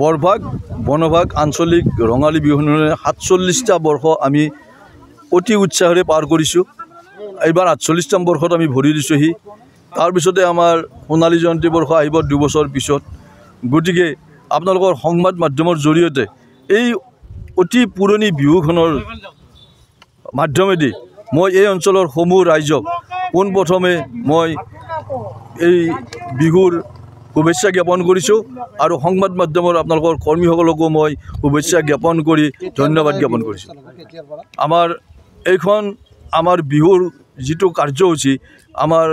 বৰভাগ বনভাগ আঞ্চলিক ৰঙালী বিহুনে ৪৭টা বৰ্ষ আমি অতি উৎসাহেৰে পাৰ কৰিছোঁ। এইবাৰ ৪৮তম বৰ্ষত আমি ভৰি দিছোঁহি। তাৰপিছতে আমাৰ সোণালী জয়ন্তী বৰ্ষ আহিব ২ বছৰ পিছত। গতিকে আপোনালোকৰ সংবাদ মাধ্যমৰ জৰিয়তে এই অতি পুৰণি বিহুখনৰ মাধ্যমেদি মই এই অঞ্চলৰ সমূহ ৰাইজক পোনপ্ৰথমে মই এই বিহুৰ শুভেচ্ছা জ্ঞাপন কৰিছোঁ আৰু সংবাদ মাধ্যমৰ আপোনালোকৰ কৰ্মীসকলকো মই শুভেচ্ছা জ্ঞাপন কৰি ধন্যবাদ জ্ঞাপন কৰিছোঁ। আমাৰ এইখন আমাৰ বিহুৰ যিটো কাৰ্যসূচী, আমাৰ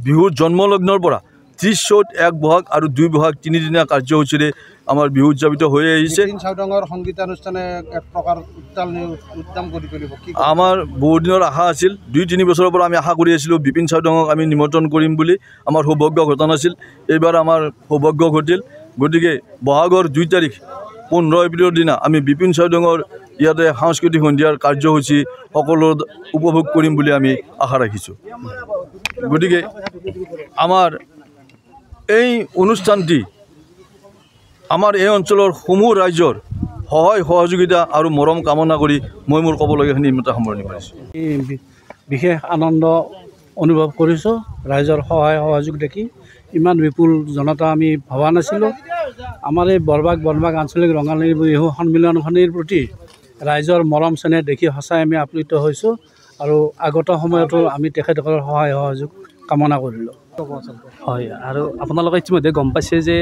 বিহুৰ জন্মলগ্নৰ পৰা ৩০ চ'ত ১ বহাগ আৰু ২ বহাগ ৩ দিনীয়া কাৰ্যসূচীৰে আমাৰ বিহু উদযাপিত হৈ আহিছে। আমাৰ বহুদিনৰ আশা আছিল, ২-৩ বছৰৰ পৰা আমি আশা কৰি আছিলোঁ বিপিন চাউদাঙক আমি নিমন্ত্ৰণ কৰিম বুলি। আমাৰ সৌভাগ্য ঘটা নাছিল, এইবাৰ আমাৰ সৌভাগ্য ঘটিল। গতিকে বহাগৰ ২ তাৰিখ ১৫ এপ্ৰিলৰ দিনা আমি বিপিন চাউদাঙৰ ইয়াতে সাংস্কৃতিক সন্ধিয়াৰ কাৰ্যসূচী সকলো উপভোগ কৰিম বুলি আমি আশা ৰাখিছোঁ। গতিকে আমাৰ এই অনুষ্ঠানটি আমাৰ এই অঞ্চলৰ সমূহ ৰাইজৰ সহায় সহযোগিতা আৰু মৰম কামনা কৰি মই মোৰ ক'বলগীয়াখিনি ইমানতে সামৰণি মাৰিছোঁ। বিশেষ আনন্দ অনুভৱ কৰিছোঁ। ৰাইজৰ সহায় সহযোগ দেখি ইমান বিপুল জনতা আমি ভবা নাছিলোঁ। আমাৰ এই বৰভাগ বনভাগ আঞ্চলিক ৰঙালী বিহু সন্মিলনখনিৰ প্ৰতি ৰাইজৰ মৰম চেনেহ দেখি সঁচাই আমি আপ্লুত হৈছোঁ আৰু আগত সময়তো আমি তেখেতসকলৰ সহায় সহযোগ কামনা কৰিলোঁ। হয়, আৰু আপোনালোকে ইতিমধ্যে গম পাইছে যে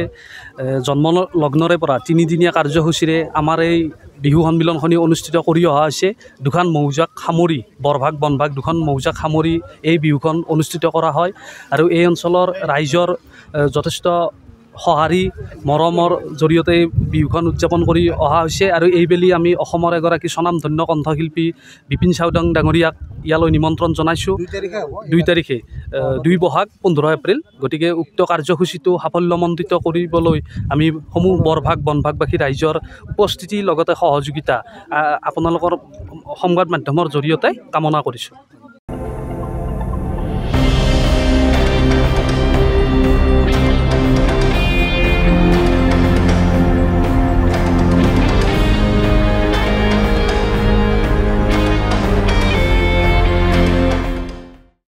জন্ম লগ্নৰে পৰা ৩ দিনীয়া কাৰ্যসূচীৰে আমাৰ এই বিহু সন্মিলনখনি অনুষ্ঠিত কৰি অহা হৈছে। দুখন মৌজাক সামৰি বৰভাগ বনভাগ দুখন মৌজাক সামৰি এই বিহুখন অনুষ্ঠিত কৰা হয় আৰু এই অঞ্চলৰ ৰাইজৰ যথেষ্ট সঁহাৰি মৰমৰ জৰিয়তে বিহুখন উদযাপন কৰি অহা হৈছে। আৰু এইবেলি আমি অসমৰ এগৰাকী স্বনামধন্য কণ্ঠশিল্পী বিপিন চাউদাং ডাঙৰীয়াক ইয়ালৈ নিমন্ত্ৰণ জনাইছোঁ ২ তাৰিখে ২ বহাগ ১৫ এপ্ৰিল। গতিকে উক্ত কাৰ্যসূচীটো সাফল্যমণ্ডিত কৰিবলৈ আমি সমূহ বৰভাগ বনভাগবাসী ৰাইজৰ উপস্থিতিৰ লগতে সহযোগিতা আপোনালোকৰ সংবাদ মাধ্যমৰ জৰিয়তে কামনা কৰিছোঁ।